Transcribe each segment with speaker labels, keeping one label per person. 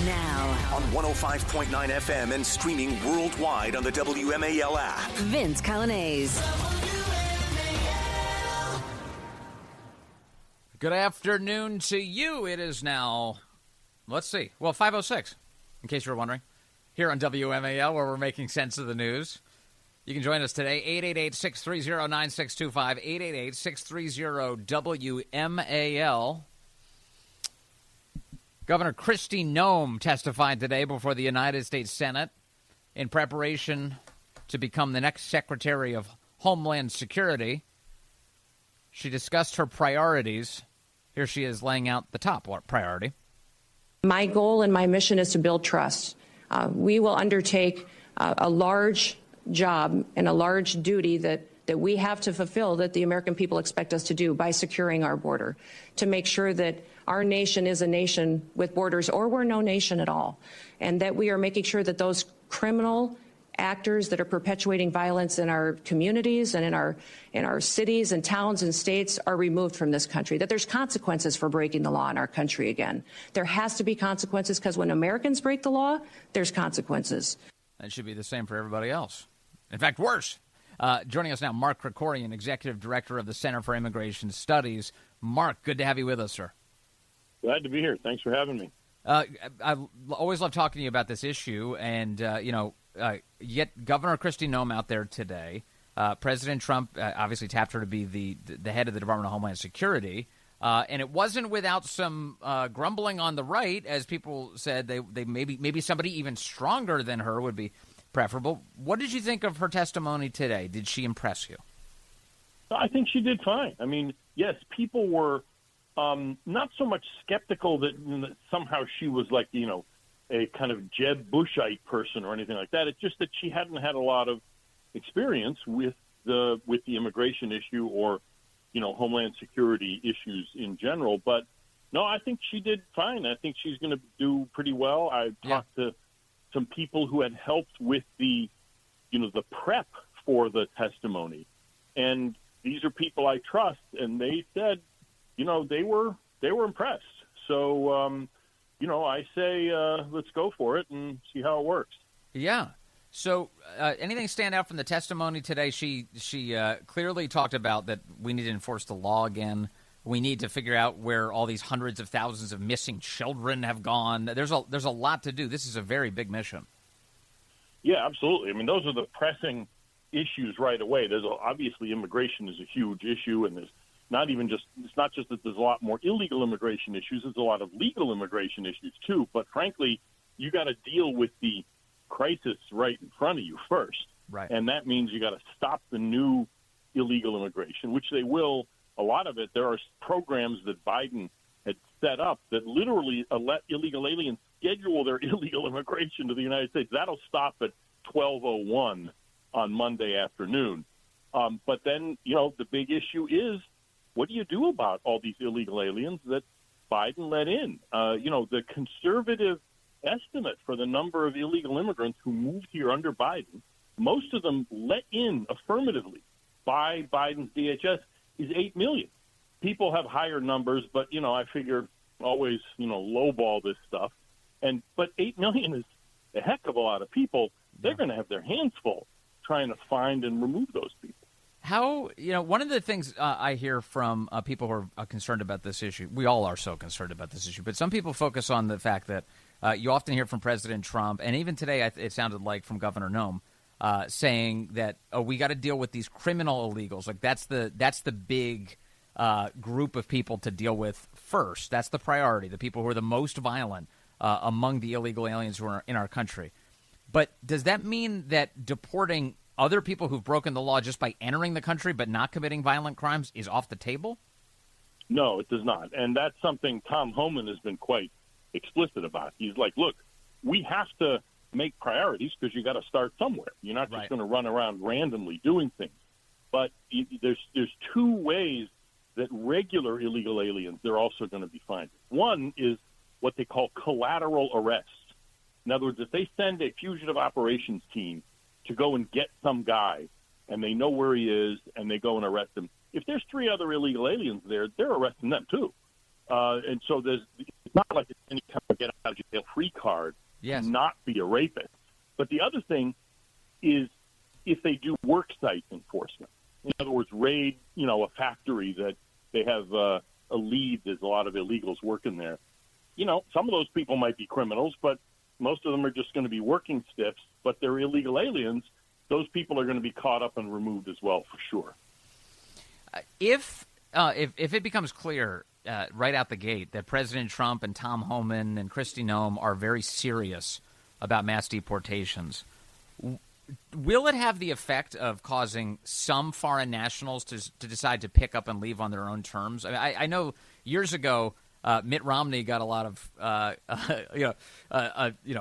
Speaker 1: Now,
Speaker 2: on 105.9 FM and streaming worldwide on the WMAL app.
Speaker 1: Vince Calanese.
Speaker 3: Good afternoon to you. It is now, 5:06, in case you were wondering, here on WMAL, where we're making sense of the news. You can join us today, 888-630-9625, 888-630-WMAL. Governor Kristi Noems testified today before the United States Senate in preparation to become the next Secretary of Homeland Security. She discussed her priorities. Here she is laying out the top priority.
Speaker 4: My goal and my mission is to build trust. We will undertake a large job and a large duty that we have to fulfill, that the American people expect us to do, by securing our border, to make sure that our nation is a nation with borders, or we're no nation at all, and that we are making sure that those criminal actors that are perpetuating violence in our communities and in our cities and towns and states are removed from this country, that there's consequences for breaking the law in our country again. There has to be consequences, because when Americans break the law, there's consequences.
Speaker 3: That should be the same for everybody else. In fact, worse. Joining us now, Mark Krikorian, Executive Director of the Center for Immigration Studies. Mark, good to have you with us, sir.
Speaker 5: Glad to be here. Thanks for having me.
Speaker 3: I always love talking to you about this issue, and, yet Governor Kristi Noems out there today. President Trump obviously tapped her to be the head of the Department of Homeland Security, and it wasn't without some grumbling on the right, as people said they maybe somebody even stronger than her would be preferable. What did you think of her testimony today? Did she impress you?
Speaker 5: I think she did fine. I mean, yes, people were not so much skeptical that somehow she was like, a kind of Jeb Bushite person or anything like that. It's just that she hadn't had a lot of experience with the immigration issue or, Homeland Security issues in general. But no, I think she did fine. I think she's going to do pretty well. I talked to some people who had helped with the prep for the testimony, and these are people I trust, and they said, they were impressed. So, I say let's go for it and see how it works.
Speaker 3: Yeah. So anything stand out from the testimony today? She clearly talked about that we need to enforce the law again. We need to figure out where all these hundreds of thousands of missing children have gone. There's a lot to do. This is a very big mission.
Speaker 5: Yeah, absolutely. I mean, those are the pressing issues right away. Obviously immigration is a huge issue, and it's not just that there's a lot more illegal immigration issues. There's a lot of legal immigration issues too. But frankly, you got to deal with the crisis right in front of you first.
Speaker 3: Right.
Speaker 5: And that means you got to stop the new illegal immigration, which they will. A lot of it, there are programs that Biden had set up that literally let illegal aliens schedule their illegal immigration to the United States. That'll stop at 12:01 on Monday afternoon. But then, the big issue is, what do you do about all these illegal aliens that Biden let in? The conservative estimate for the number of illegal immigrants who moved here under Biden, most of them let in affirmatively by Biden's DHS, is 8 million. People have higher numbers, but, I figure always, lowball this stuff. But 8 million is a heck of a lot of people. They're going to have their hands full trying to find and remove those people.
Speaker 3: How, one of the things I hear from people who are concerned about this issue, we all are so concerned about this issue, but some people focus on the fact that you often hear from President Trump, and even today it sounded like from Governor Noems, saying that, we got to deal with these criminal illegals. Like that's the big group of people to deal with first. That's the priority, the people who are the most violent among the illegal aliens who are in our country. But does that mean that deporting other people who've broken the law just by entering the country but not committing violent crimes is off the table?
Speaker 5: No, it does not. And that's something Tom Homan has been quite explicit about. He's like, look, we have to make priorities because you got to start somewhere. You're not just going to run around randomly doing things. But there's two ways that regular illegal aliens, they're also going to be fined. One is what they call collateral arrests. In other words, if they send a fugitive operations team to go and get some guy and they know where he is and they go and arrest him, if there's three other illegal aliens there, they're arresting them too. And so it's not like it's any kind of get out of jail free card.
Speaker 3: Yes.
Speaker 5: not be a rapist. But the other thing is if they do work site enforcement. In other words, raid, a factory that they have a lead. There's a lot of illegals working there. Some of those people might be criminals, but most of them are just going to be working stiffs. But they're illegal aliens. Those people are going to be caught up and removed as well, for sure.
Speaker 3: If it becomes clear right out the gate that President Trump and Tom Homan and Kristi Noems are very serious about mass deportations, will it have the effect of causing some foreign nationals to decide to pick up and leave on their own terms? I know years ago Mitt Romney got a lot of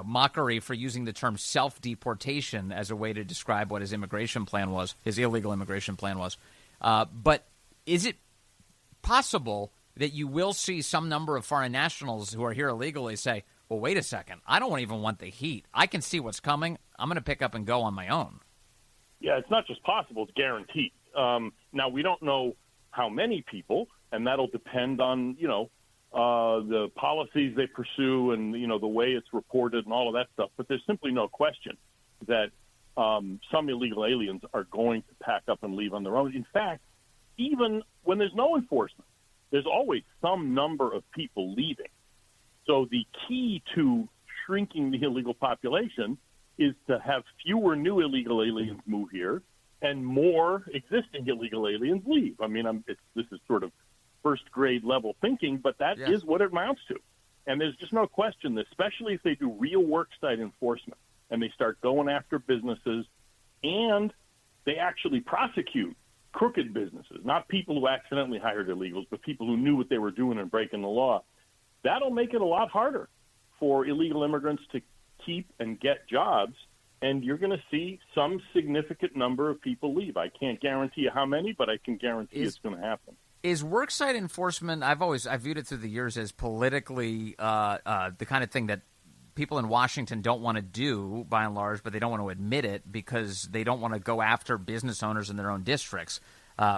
Speaker 3: mockery for using the term self-deportation as a way to describe what his immigration plan was, his illegal immigration plan was. But is it possible that you will see some number of foreign nationals who are here illegally say, well, wait a second, I don't even want the heat. I can see what's coming. I'm going to pick up and go on my own.
Speaker 5: Yeah, it's not just possible, it's guaranteed. Now, we don't know how many people, and that'll depend on, the policies they pursue and, the way it's reported and all of that stuff. But there's simply no question that some illegal aliens are going to pack up and leave on their own. In fact, even when there's no enforcement, there's always some number of people leaving. So the key to shrinking the illegal population is to have fewer new illegal aliens move here and more existing illegal aliens leave. I mean, this is sort of first-grade level thinking, but that is what it amounts to. And there's just no question, especially if they do real work site enforcement and they start going after businesses and they actually prosecute crooked businesses, not people who accidentally hired illegals, but people who knew what they were doing and breaking the law. That'll make it a lot harder for illegal immigrants to keep and get jobs, and you're going to see some significant number of people leave. I can't guarantee you how many, but I can guarantee it's going to happen.
Speaker 3: Is worksite enforcement, I've viewed it through the years as politically the kind of thing that people in Washington don't want to do, by and large, but they don't want to admit it because they don't want to go after business owners in their own districts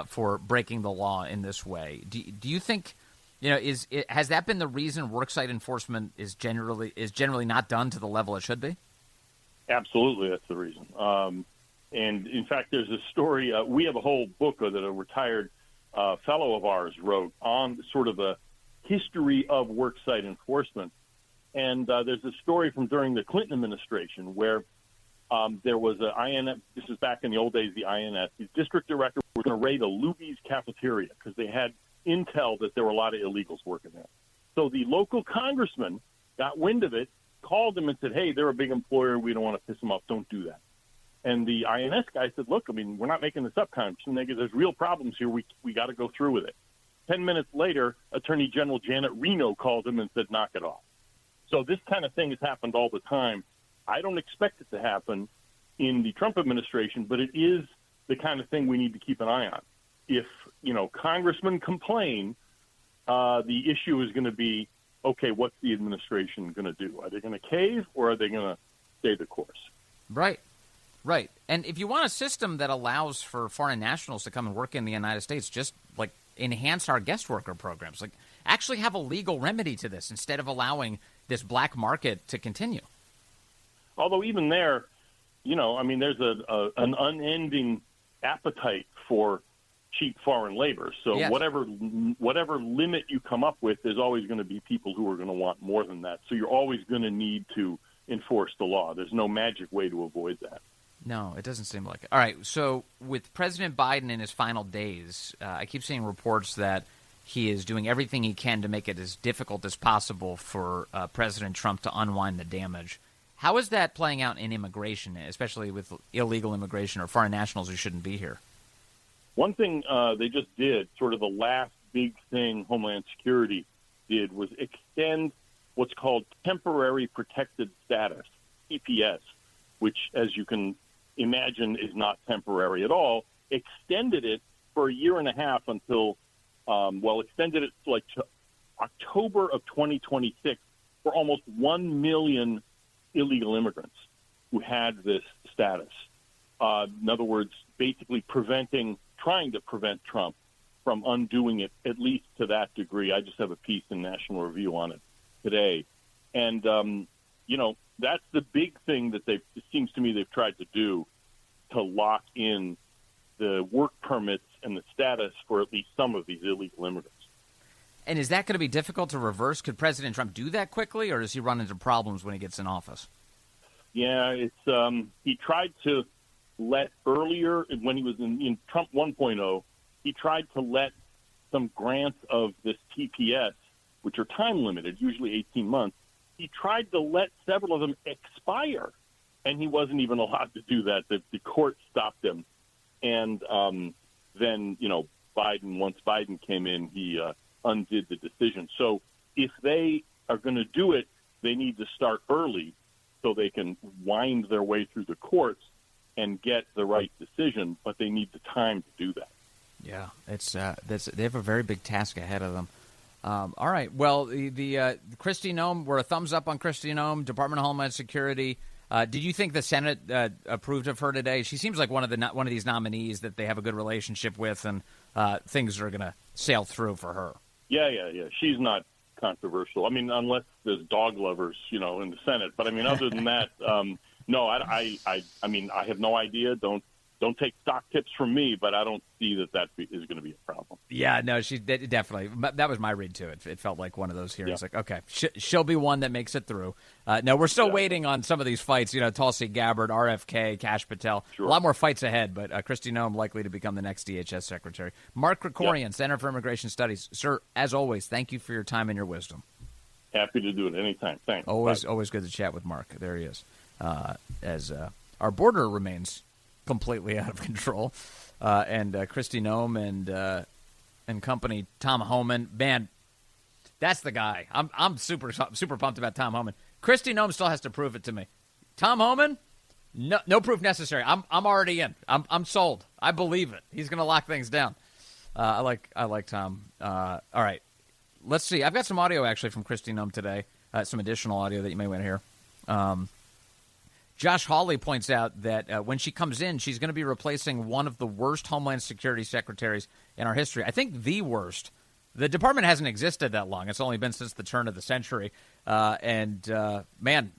Speaker 3: for breaking the law in this way. Do you think, has that been the reason worksite enforcement is generally not done to the level it should be? Absolutely, that's the reason. And in fact, there's a story. We have a whole book that a retired fellow of ours wrote on sort of a history of worksite enforcement. And there's a story from during the Clinton administration where there was a INS. This is back in the old days, the INS. The district director was going to raid a Luby's cafeteria because they had intel that there were a lot of illegals working there. So the local congressman got wind of it, called them and said, hey, they're a big employer. We don't want to piss them off. Don't do that. And the INS guy said, look, we're not making this up, Congressman. There's real problems here. We got to go through with it. 10 minutes later, Attorney General Janet Reno called him and said, knock it off. So this kind of thing has happened all the time. I don't expect it to happen in the Trump administration, but it is the kind of thing we need to keep an eye on. If, congressmen complain, the issue is going to be, okay, what's the administration going to do? Are they going to cave or are they going to stay the course? Right. Right. And if you want a system that allows for foreign nationals to come and work in the United States, just like enhance our guest worker programs, like actually have a legal remedy to this instead of allowing this black market to continue.
Speaker 5: Although even there, there's an unending appetite for cheap foreign labor. So
Speaker 3: yes.
Speaker 5: whatever limit you come up with, there's always going to be people who are going to want more than that. So you're always going to need to enforce the law. There's no magic way to avoid that.
Speaker 3: No, it doesn't seem like it. All right, so with President Biden in his final days, I keep seeing reports that he is doing everything he can to make it as difficult as possible for President Trump to unwind the damage. How is that playing out in immigration, especially with illegal immigration or foreign nationals who shouldn't be here?
Speaker 5: One thing they just did, sort of the last big thing Homeland Security did, was extend what's called temporary protected status, TPS, which, as you can imagine, is not temporary at all, extended it for a year and a half until, extended it to October of 2026 for almost 1 million illegal immigrants who had this status. In other words, basically trying to prevent Trump from undoing it, at least to that degree. I just have a piece in National Review on it today. And that's the big thing that it seems to me they've tried to do, to lock in the work permits and the status for at least some of these illegal immigrants.
Speaker 3: And is that going to be difficult to reverse? Could President Trump do that quickly, or does he run into problems when he gets in office?
Speaker 5: Yeah, it's he tried to let earlier, when he was in Trump 1.0, he tried to let some grants of this TPS, which are time limited, usually 18 months, he tried to let several of them expire, and he wasn't even allowed to do that. The court stopped him. And then, once Biden came in, he undid the decision. So if they are going to do it, they need to start early so they can wind their way through the courts and get the right decision, but they need the time to do that.
Speaker 3: Yeah, they have a very big task ahead of them. All right. Well, the Kristi Noem, we're a thumbs up on Kristi Noem, Department of Homeland Security. Did you think the Senate approved of her today? She seems like one of these nominees that they have a good relationship with, and things are going to sail through for her. Yeah.
Speaker 5: She's not controversial. I mean, unless there's dog lovers, in the Senate. But I mean, other than that, no. I mean, I have no idea. Don't take stock tips from me, but I don't see that is going to be a problem.
Speaker 3: Yeah, no, she definitely. That was my read to it. It felt like one of those hearings. Yeah. Like, okay, she'll be one that makes it through. No, we're still waiting on some of these fights. Tulsi Gabbard, RFK, Kash Patel. Sure. A lot more fights ahead, but Kristi Noem likely to become the next DHS secretary. Mark Krikorian, Center for Immigration Studies. Sir, as always, thank you for your time and your wisdom.
Speaker 5: Happy to do it anytime. Thanks.
Speaker 3: Always good to chat with Mark. There he is. As our border remains completely out of control, and Kristi Noem and company, Tom Homan, man, that's the guy. I'm super pumped about Tom Homan. Kristi Noem still has to prove it to me. Tom Homan, no proof necessary. I'm already in. I'm sold. I believe it. He's going to lock things down. I like Tom. All right, let's see. I've got some audio actually from Kristi Noem today. Some additional audio that you may want to hear. Josh Hawley points out that when she comes in, she's going to be replacing one of the worst Homeland Security secretaries in our history. I think the worst. The department hasn't existed that long. It's only been since the turn of the century. Man,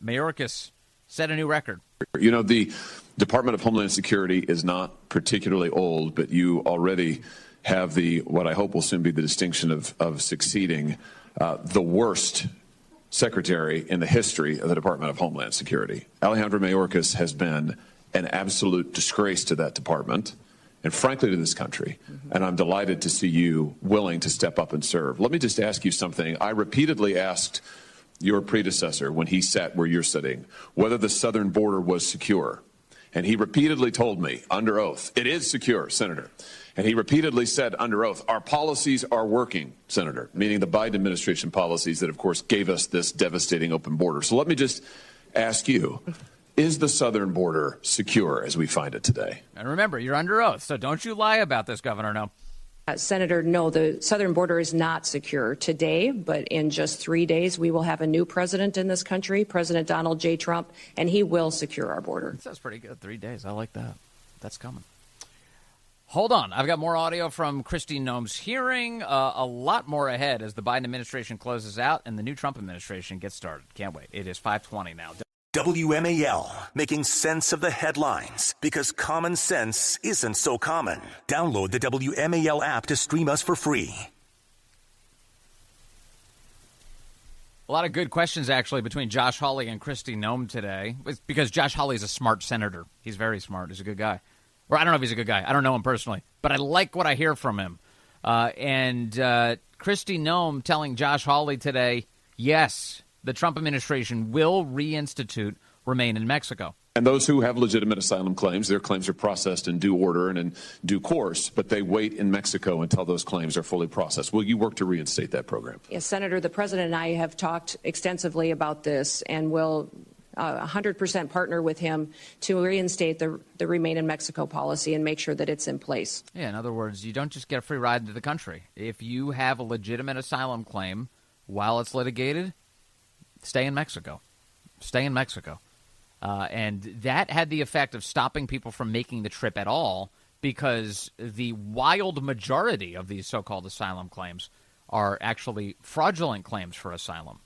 Speaker 3: Mayorkas set a new record.
Speaker 1: The Department of Homeland Security is not particularly old, but you already have what I hope will soon be the distinction of succeeding the worst secretary in the history of the Department of Homeland Security. Alejandro Mayorkas has been an absolute disgrace to that department and, frankly, to this country. And I'm delighted to see you willing to step up and serve. Let me just ask you something. I repeatedly asked your predecessor, when he sat where you're sitting, whether the southern border was secure. And he repeatedly told me, under oath, it is secure, Senator. And he repeatedly said under oath, our policies are working, Senator, meaning the Biden administration policies that, of course, gave us this devastating open border. So let me just ask you, is the southern border secure as we find it today?
Speaker 3: And remember, you're under oath, so don't you lie about this, Governor. No.
Speaker 4: Senator, no, the southern border is not secure today, but in just 3 days, we will have a new president in this country, President Donald J. Trump, and he will secure our border.
Speaker 3: That's pretty good. 3 days. I like that. That's coming. Hold on. I've got more audio from Kristi Noem's hearing. A lot more ahead as the Biden administration closes out and the new Trump administration gets started. Can't wait. It is 5:20 now.
Speaker 2: WMAL, making sense of the headlines because common sense isn't so common. Download the WMAL app to stream us for free.
Speaker 3: A lot of good questions, actually, between Josh Hawley and Kristi Noem today. It's because Josh Hawley is a smart senator. He's very smart. He's a good guy. Or I don't know if he's a good guy. I don't know him personally. But I like what I hear from him. And Kristi Noem telling Josh Hawley today, yes, the Trump administration will reinstitute Remain in Mexico.
Speaker 1: And those who have legitimate asylum claims, their claims are processed in due order and in due course, but they wait in Mexico until those claims are fully processed. Will you work to reinstate that program?
Speaker 4: Yes, Senator, the president and I have talked extensively about this and will 100% partner with him to reinstate the Remain in Mexico policy and make sure that it's in place.
Speaker 3: Yeah, in other words, you don't just get a free ride into the country. If you have a legitimate asylum claim while it's litigated, stay in Mexico. Stay in Mexico. And that had the effect of stopping people from making the trip at all because the wild majority of these so-called asylum claims are actually fraudulent claims for asylum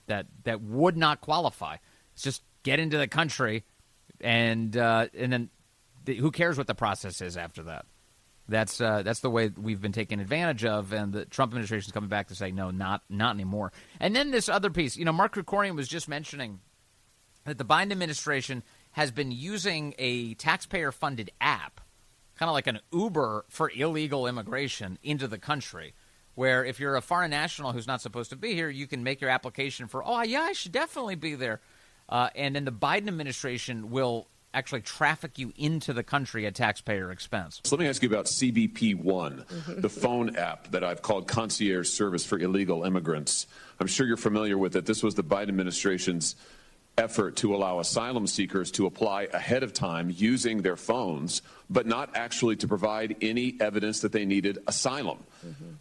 Speaker 3: that would not qualify. Let's just get into the country, and then who cares what the process is after that? That's the way we've been taken advantage of, and the Trump administration is coming back to say, no, not anymore. And then this other piece, Mark Krikorian was just mentioning that the Biden administration has been using a taxpayer-funded app, kind of like an Uber for illegal immigration into the country, where if you're a foreign national who's not supposed to be here, you can make your application for, I should definitely be there. And then the Biden administration will actually traffic you into the country at taxpayer expense.
Speaker 1: So let me ask you about CBP One, the phone app that I've called concierge service for illegal immigrants. I'm sure you're familiar with it. This was the Biden administration's effort to allow asylum seekers to apply ahead of time using their phones, but not actually to provide any evidence that they needed asylum.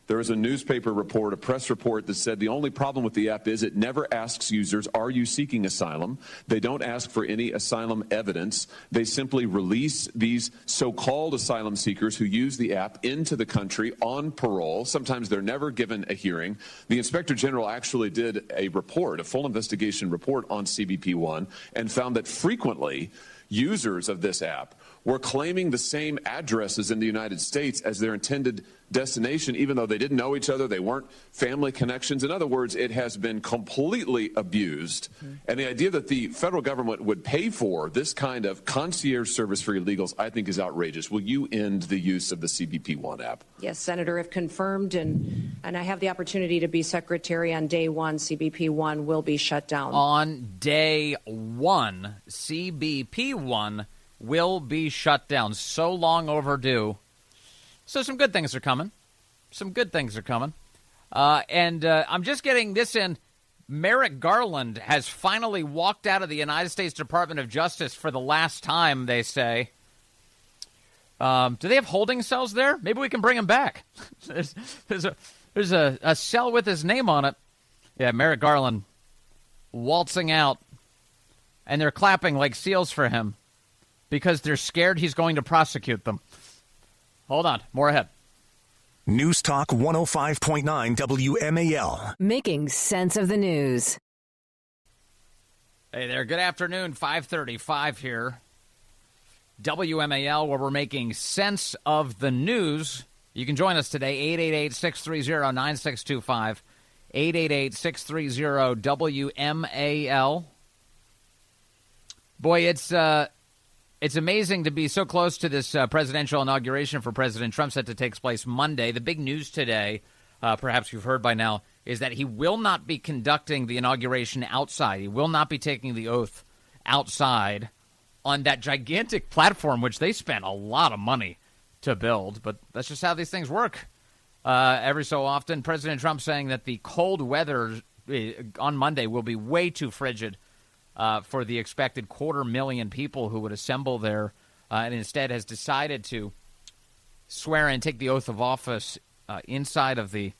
Speaker 1: There was a newspaper report, a press report that said the only problem with the app is it never asks users, are you seeking asylum? They don't ask for any asylum evidence. They simply release these so-called asylum seekers who use the app into the country on parole. Sometimes they're never given a hearing. The Inspector General actually did a report, a full investigation report on CBP One, and found that frequently users of this app were claiming the same addresses in the United States as their intended destination, even though they didn't know each other, they weren't family connections. In other words, it has been completely abused. And the idea that the federal government would pay for this kind of concierge service for illegals, I think, is outrageous. Will you end the use of the CBP One app?
Speaker 4: Yes, Senator, if confirmed, and I have the opportunity to be secretary on day one, CBP One will be shut down.
Speaker 3: On day one, CBP One will be shut down. So long overdue. So some good things are coming. And I'm just getting this in. Merrick Garland has finally walked out of the United States Department of Justice for the last time, they say. Do they have holding cells there? Maybe we can bring him back. there's a cell with his name on it. Yeah, Merrick Garland waltzing out. And they're clapping like seals for him because they're scared he's going to prosecute them. Hold on. More ahead.
Speaker 2: News Talk 105.9 WMAL.
Speaker 6: Making sense of the news.
Speaker 3: Hey there. Good afternoon. 5:35 here. WMAL, where we're making sense of the news. You can join us today, 888-630-9625, 888-630-WMAL. Boy, it's amazing to be so close to this presidential inauguration for President Trump set to take place Monday. The big news today, perhaps you've heard by now, is that he will not be conducting the inauguration outside. He will not be taking the oath outside on that gigantic platform, which they spent a lot of money to build. But that's just how these things work. Every so often, President Trump saying that the cold weather on Monday will be way too frigid for the expected 250,000 people who would assemble there, and instead has decided to swear and take the oath of office inside of the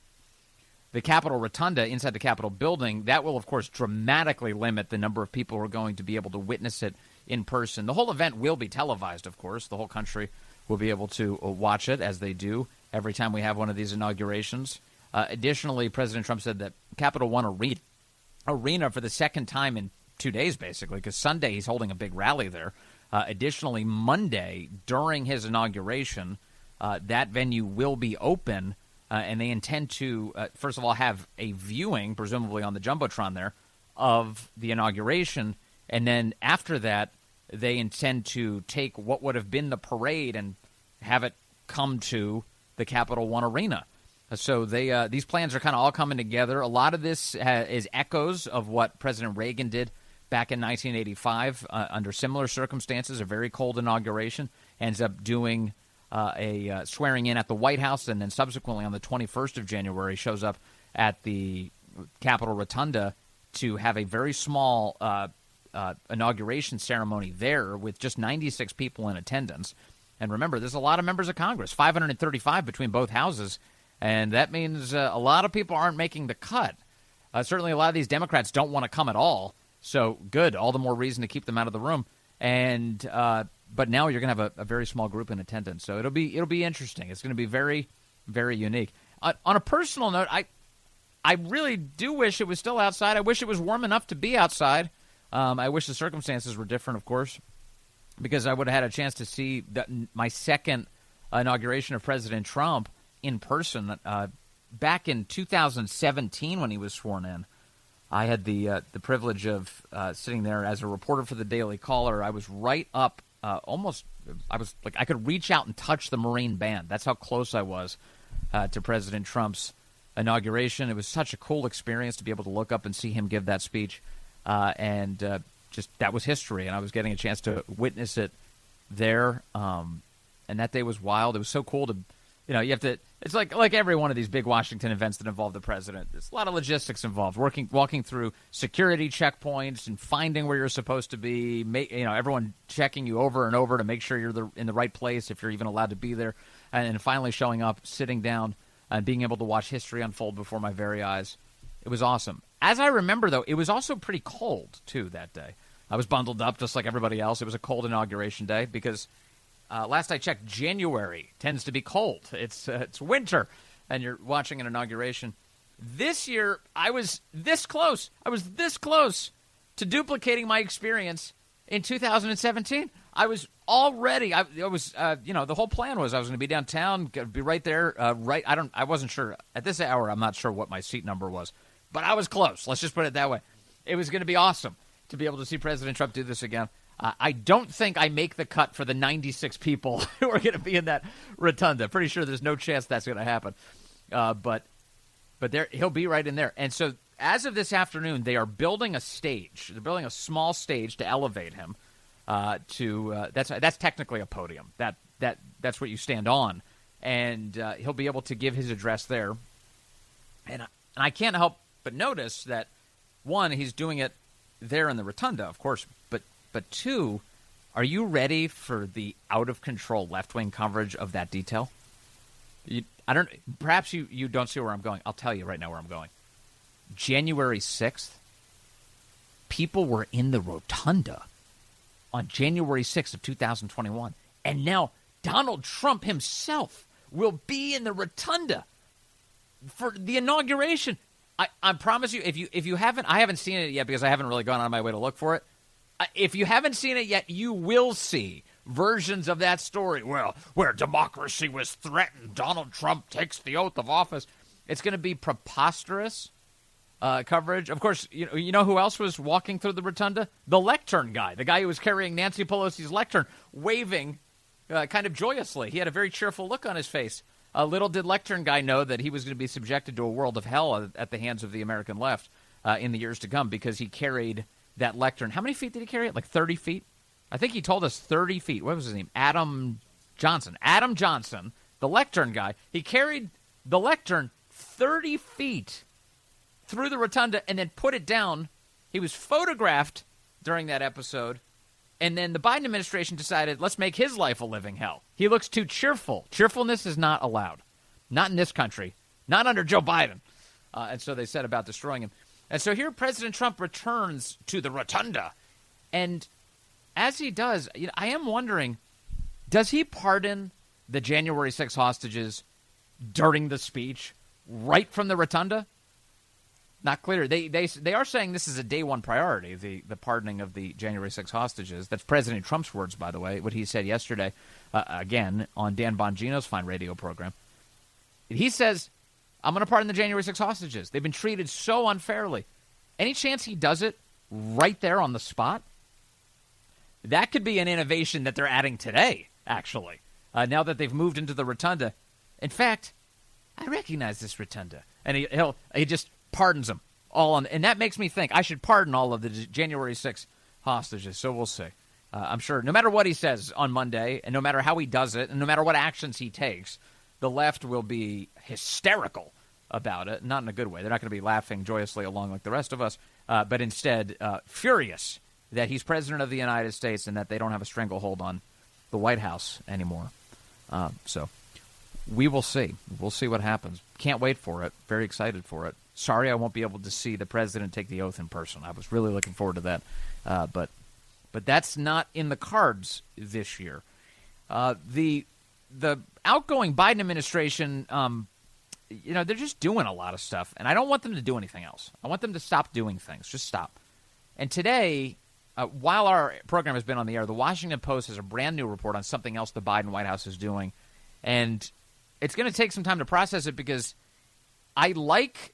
Speaker 3: Capitol Rotunda, inside the Capitol building. That will, of course, dramatically limit the number of people who are going to be able to witness it in person. The whole event will be televised, of course. The whole country will be able to watch it, as they do every time we have one of these inaugurations. Additionally, President Trump said that Capital One Arena for the second time in 2 days, basically, because Sunday he's holding a big rally there. Additionally, Monday, during his inauguration, that venue will be open, and they intend to, first of all, have a viewing, presumably on the Jumbotron there, of the inauguration. And then after that, they intend to take what would have been the parade and have it come to the Capital One Arena. So these plans are kind of all coming together. A lot of this is echoes of what President Reagan did back in 1985 under similar circumstances, a very cold inauguration, ends up doing a swearing in at the White House, and then subsequently on the 21st of January shows up at the Capitol Rotunda to have a very small inauguration ceremony there with just 96 people in attendance. And remember, there's a lot of members of Congress, 535 between both houses, and that means a lot of people aren't making the cut. Certainly a lot of these Democrats don't want to come at all. So good, all the more reason to keep them out of the room. And but now you're going to have a very small group in attendance. So it'll be interesting. It's going to be very, very unique. On a personal note, I really do wish it was still outside. I wish it was warm enough to be outside I wish the circumstances were different, of course, because I would have had a chance to see my second inauguration of President Trump in person back in 2017 when he was sworn in. I had the privilege of sitting there as a reporter for the Daily Caller. I was right up almost – I was like I could reach out and touch the Marine Band. That's how close I was to President Trump's inauguration. It was such a cool experience to be able to look up and see him give that speech. And just that was history, and I was getting a chance to witness it there. And that day was wild. It was so cool to – you have to – it's like every one of these big Washington events that involve the president. There's a lot of logistics involved, walking through security checkpoints and finding where you're supposed to be, everyone checking you over and over to make sure you're in the right place if you're even allowed to be there, and finally showing up, sitting down, and being able to watch history unfold before my very eyes. It was awesome. As I remember, though, it was also pretty cold, too, that day. I was bundled up just like everybody else. It was a cold inauguration day because last I checked, January tends to be cold. It's winter, and you're watching an inauguration. This year, I was this close. I was this close to duplicating my experience in 2017. I was already. The whole plan was I was going to be downtown, be right there. I wasn't sure at this hour. I'm not sure what my seat number was, but I was close. Let's just put it that way. It was going to be awesome to be able to see President Trump do this again. I don't think I make the cut for the 96 people who are going to be in that rotunda. Pretty sure there's no chance that's going to happen. But he'll be right in there. And so as of this afternoon, they are building a stage. They're building a small stage to elevate him that's technically a podium. That's what you stand on. And he'll be able to give his address there. And I can't help but notice that, one, he's doing it there in the rotunda, of course, but two, are you ready for the out-of-control left-wing coverage of that detail? Perhaps you don't see where I'm going. I'll tell you right now where I'm going. January 6th, people were in the rotunda on January 6th of 2021. And now Donald Trump himself will be in the rotunda for the inauguration. I promise you, if you haven't, I haven't seen it yet because I haven't really gone out of my way to look for it. If you haven't seen it yet, you will see versions of that story where democracy was threatened. Donald Trump takes the oath of office. It's going to be preposterous coverage. Of course, you know who else was walking through the rotunda? The lectern guy, the guy who was carrying Nancy Pelosi's lectern, waving kind of joyously. He had a very cheerful look on his face. Little did lectern guy know that he was going to be subjected to a world of hell at the hands of the American left in the years to come because he carried that lectern. How many feet did he carry it? Like 30 feet? I think he told us 30 feet. What was his name? Adam Johnson. Adam Johnson, the lectern guy. He carried the lectern 30 feet through the rotunda and then put it down. He was photographed during that episode. And then the Biden administration decided, let's make his life a living hell. He looks too cheerful. Cheerfulness is not allowed. Not in this country. Not under Joe Biden. And so they set about destroying him. And so here President Trump returns to the rotunda. And as he does, I am wondering, does he pardon the January 6 hostages during the speech right from the rotunda? Not clear. They are saying this is a day one priority, the pardoning of the January 6 hostages. That's President Trump's words, by the way, what he said yesterday, again, on Dan Bongino's fine radio program. He says, I'm going to pardon the January 6 hostages. They've been treated so unfairly. Any chance he does it right there on the spot? That could be an innovation that they're adding today, actually, now that they've moved into the rotunda. In fact, I recognize this rotunda. And he just pardons them all on, and that makes me think I should pardon all of the January 6 hostages. So we'll see. I'm sure no matter what he says on Monday, and no matter how he does it, and no matter what actions he takes, the left will be hysterical about it. Not in a good way. They're not going to be laughing joyously along like the rest of us, but instead furious that he's president of the United States and that they don't have a stranglehold on the White House anymore. So we will see. We'll see what happens. Can't wait for it. Very excited for it. Sorry I won't be able to see the president take the oath in person. I was really looking forward to that. But that's not in the cards this year. The outgoing Biden administration, they're just doing a lot of stuff, and I don't want them to do anything else. I want them to stop doing things. Just stop. And today, while our program has been on the air, the Washington Post has a brand new report on something else the Biden White House is doing. And it's going to take some time to process it because I like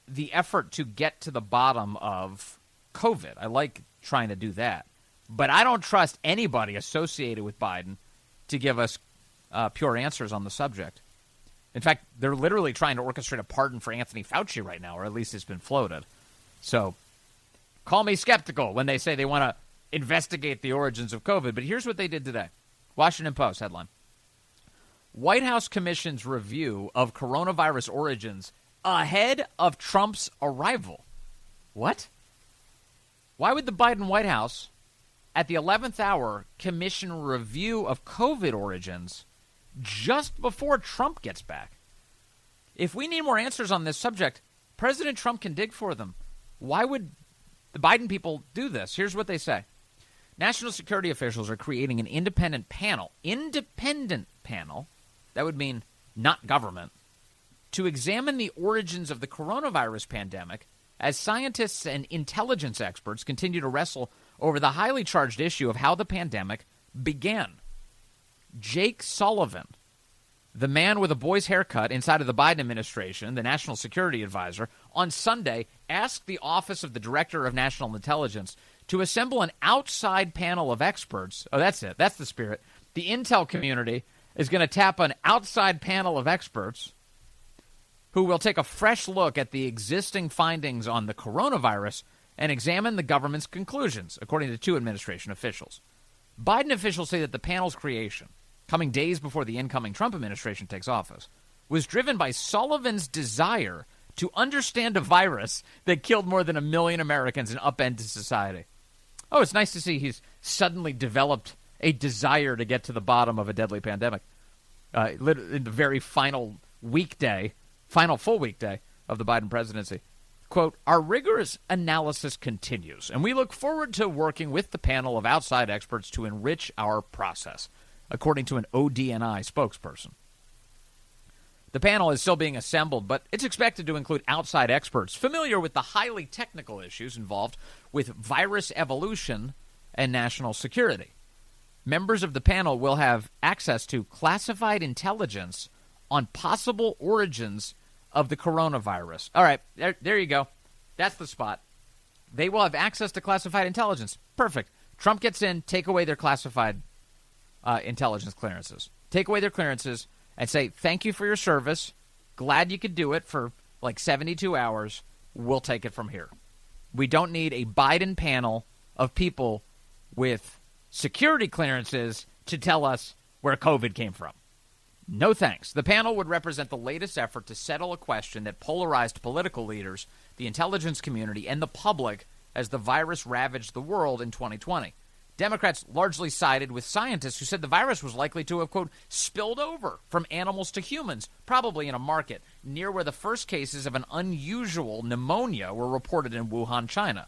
Speaker 3: the effort to get to the bottom of COVID. I like trying to do that. But I don't trust anybody associated with Biden to give us pure answers on the subject. In fact, they're literally trying to orchestrate a pardon for Anthony Fauci right now, or at least it's been floated. So call me skeptical when they say they want to investigate the origins of COVID. But here's what they did today. Washington Post headline. White House commissions review of coronavirus origins ahead of Trump's arrival. What? Why would the Biden White House, at the 11th hour, commission a review of COVID origins just before Trump gets back? If we need more answers on this subject, President Trump can dig for them. Why would the Biden people do this? Here's what they say. National security officials are creating an independent panel, that would mean not government, to examine the origins of the coronavirus pandemic as scientists and intelligence experts continue to wrestle over the highly charged issue of how the pandemic began. Jake Sullivan, the man with a boy's haircut inside of the Biden administration, the national security advisor, on Sunday asked the Office of the Director of National Intelligence to assemble an outside panel of experts. Oh, that's it. That's the spirit. The intel community is going to tap an outside panel of experts who will take a fresh look at the existing findings on the coronavirus and examine the government's conclusions, according to two administration officials. Biden officials say that the panel's creation, coming days before the incoming Trump administration takes office, was driven by Sullivan's desire to understand a virus that killed more than 1 million Americans and upended society. Oh, it's nice to see he's suddenly developed a desire to get to the bottom of a deadly pandemic in the very final full weekday of the Biden presidency. Quote, our rigorous analysis continues, and we look forward to working with the panel of outside experts to enrich our process, according to an ODNI spokesperson. The panel is still being assembled, but it's expected to include outside experts familiar with the highly technical issues involved with virus evolution and national security. Members of the panel will have access to classified intelligence on possible origins of the coronavirus. All right, there you go. That's the spot. They will have access to classified intelligence. Perfect. Trump gets in, take away their classified intelligence clearances. Take away their clearances and say, thank you for your service. Glad you could do it for like 72 hours. We'll take it from here. We don't need a Biden panel of people with security clearances to tell us where COVID came from. No thanks. The panel would represent the latest effort to settle a question that polarized political leaders, the intelligence community, and the public as the virus ravaged the world in 2020. Democrats largely sided with scientists who said the virus was likely to have, quote, spilled over from animals to humans, probably in a market near where the first cases of an unusual pneumonia were reported in Wuhan, China.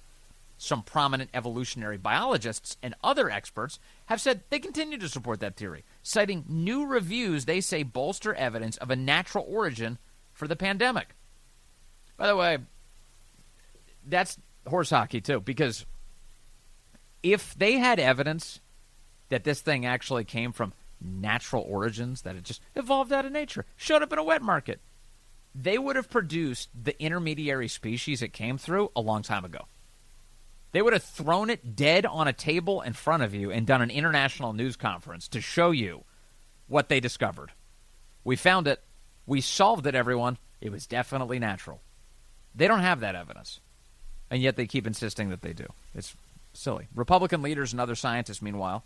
Speaker 3: Some prominent evolutionary biologists and other experts have said they continue to support that theory, citing new reviews they say bolster evidence of a natural origin for the pandemic. By the way, that's horse hockey, too, because if they had evidence that this thing actually came from natural origins, that it just evolved out of nature, showed up in a wet market, they would have produced the intermediary species it came through a long time ago. They would have thrown it dead on a table in front of you and done an international news conference to show you what they discovered. We found it. We solved it, everyone. It was definitely natural. They don't have that evidence, and yet they keep insisting that they do. It's silly. Republican leaders and other scientists, meanwhile,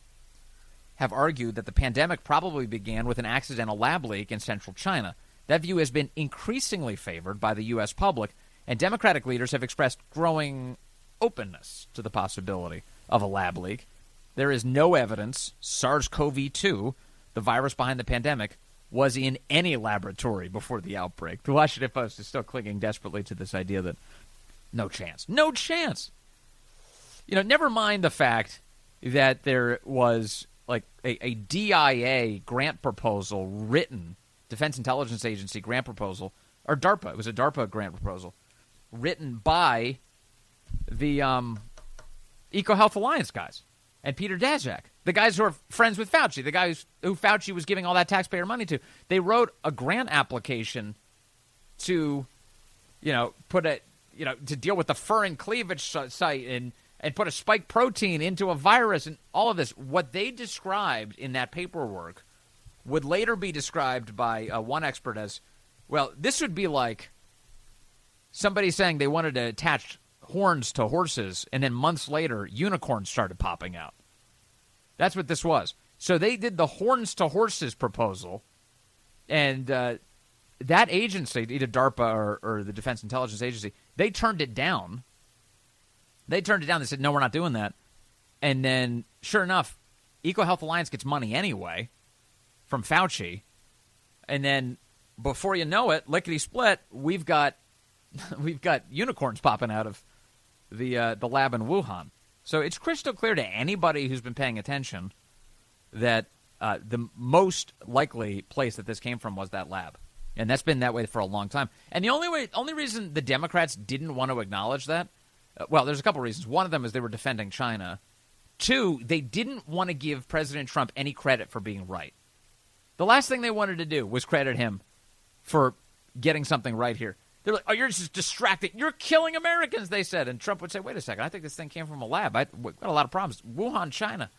Speaker 3: have argued that the pandemic probably began with an accidental lab leak in central China. That view has been increasingly favored by the U.S. public, and Democratic leaders have expressed growing openness to the possibility of a lab leak. There is no evidence SARS-CoV-2, the virus behind the pandemic, was in any laboratory before the outbreak. The Washington Post is still clinging desperately to this idea that no chance. No chance! You know, never mind the fact that there was like a DIA grant proposal written, Defense Intelligence Agency grant proposal, or DARPA. It was a DARPA grant proposal written by the EcoHealth Alliance guys and Peter Daszak, the guys who are friends with Fauci, the guys who Fauci was giving all that taxpayer money to. They wrote a grant application to, to deal with the furin cleavage site and put a spike protein into a virus and all of this. What they described in that paperwork would later be described by one expert as, well, this would be like somebody saying they wanted to attach horns to horses, and then months later, unicorns started popping out. That's what this was. So they did the horns to horses proposal, and that agency, either DARPA or the Defense Intelligence Agency, they turned it down. They said, no, we're not doing that. And then, sure enough, EcoHealth Alliance gets money anyway from Fauci. And then, before you know it, lickety-split, we've got unicorns popping out of the lab in Wuhan. So it's crystal clear to anybody who's been paying attention that the most likely place that this came from was that lab. And that's been that way for a long time. And the only reason the Democrats didn't want to acknowledge that, well, there's a couple reasons. One of them is they were defending China. Two, they didn't want to give President Trump any credit for being right. The last thing they wanted to do was credit him for getting something right here. They're like, oh, you're just distracted. You're killing Americans, they said. And Trump would say, wait a second, I think this thing came from a lab. We've got a lot of problems. Wuhan, China.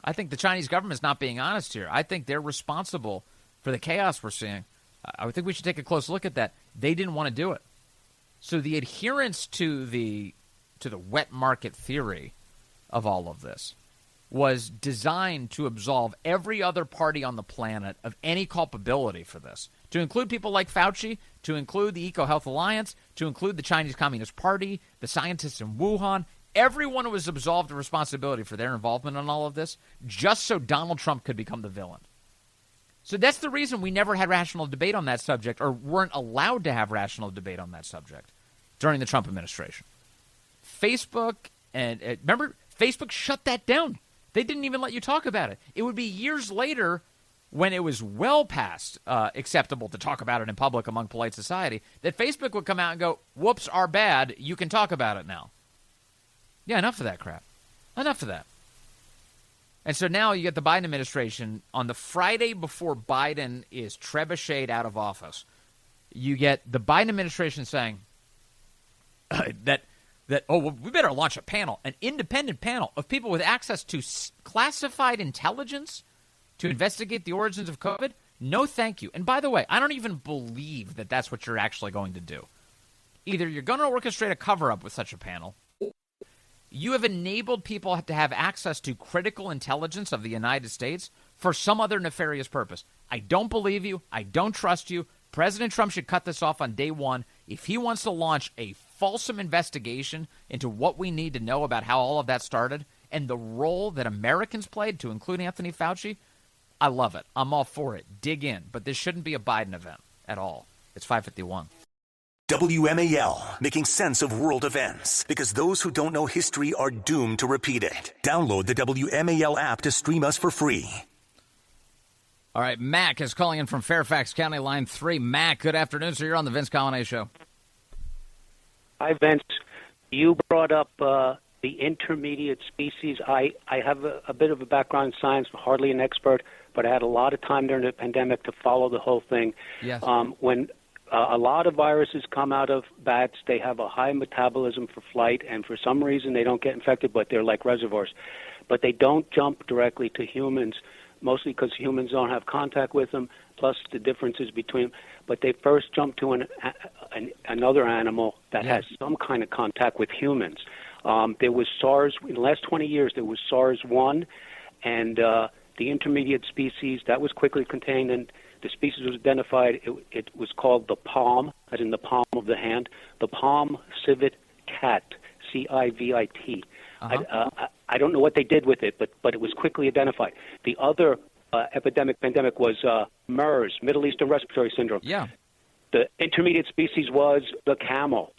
Speaker 3: I think the Chinese government's not being honest here. I think they're responsible for the chaos we're seeing. I would think we should take a close look at that. They didn't want to do it. So the adherence to the wet market theory of all of this was designed to absolve every other party on the planet of any culpability for this, to include people like Fauci, to include the EcoHealth Alliance, to include the Chinese Communist Party, the scientists in Wuhan. Everyone was absolved of responsibility for their involvement in all of this, just so Donald Trump could become the villain. So that's the reason we never had rational debate on that subject, or weren't allowed to have rational debate on that subject during the Trump administration. Facebook, and remember, Facebook shut that down. They didn't even let you talk about it. It would be years later, when it was well past acceptable to talk about it in public among polite society, that Facebook would come out and go, whoops, our bad, you can talk about it now. Yeah, enough of that crap. Enough of that. And so now you get the Biden administration, on the Friday before Biden is trebucheted out of office, you get the Biden administration saying that we better launch a panel, an independent panel of people with access to classified intelligence to investigate the origins of COVID. No, thank you. And by the way, I don't even believe that that's what you're actually going to do. Either you're going to orchestrate a cover-up with such a panel, you have enabled people to have access to critical intelligence of the United States for some other nefarious purpose. I don't believe you. I don't trust you. President Trump should cut this off on day one. If he wants to launch a fulsome investigation into what we need to know about how all of that started and the role that Americans played, to include Anthony Fauci, I love it. I'm all for it. Dig in. But this shouldn't be a Biden event at all. It's 5:51.
Speaker 2: WMAL, making sense of world events, because those who don't know history are doomed to repeat it. Download the WMAL app to stream us for free.
Speaker 3: All right, Mac is calling in from Fairfax County, line 3. Mac, good afternoon, sir. You're on the Vince Colonnade Show.
Speaker 7: Hi, Vince. You brought up the intermediate species. I have a bit of a background in science, hardly an expert, but I had a lot of time during the pandemic to follow the whole thing.
Speaker 3: Yes.
Speaker 7: When a lot of viruses come out of bats, they have a high metabolism for flight, and for some reason they don't get infected, but they're like reservoirs. But they don't jump directly to humans, mostly because humans don't have contact with them, plus the differences between them. But they first jump to another animal that has some kind of contact with humans. There was SARS. In the last 20 years, there was SARS-1, and the intermediate species, that was quickly contained, and the species was identified. It was called the palm, as in the palm of the hand, the palm civet cat, CIVIT. I don't know what they did with it, but it was quickly identified. The other pandemic was MERS, Middle Eastern Respiratory Syndrome.
Speaker 3: Yeah.
Speaker 7: The intermediate species was the camel.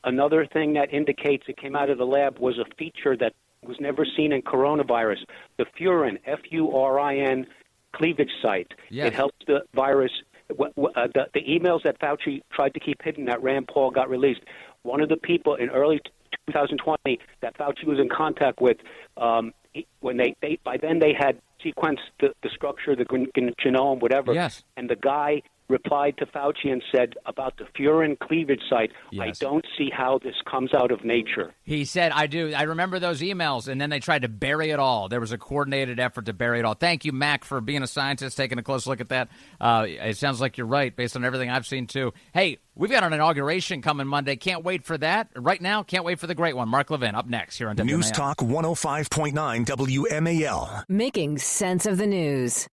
Speaker 7: Another thing that indicates it came out of the lab was a feature that was never seen in coronavirus, the furin, F-U-R-I-N, cleavage site.
Speaker 3: Yes.
Speaker 7: It helps the virus. The emails that Fauci tried to keep hidden that Rand Paul got released. One of the people in early 2020 that Fauci was in contact with, when by then they had sequenced the structure, the genome, whatever.
Speaker 3: Yes.
Speaker 7: And the guy replied to Fauci and said about the furin cleavage site,
Speaker 3: yes.
Speaker 7: I don't see how this comes out of nature.
Speaker 3: He said, I do. I remember those emails, and then they tried to bury it all. There was a coordinated effort to bury it all. Thank you, Mac, for being a scientist, taking a close look at that. It sounds like you're right, based on everything I've seen, too. Hey, we've got an inauguration coming Monday. Can't wait for that. Right now, can't wait for the great one. Mark Levin, up next here on WMAL.
Speaker 2: News Talk 105.9 WMAL.
Speaker 6: Making sense of the news.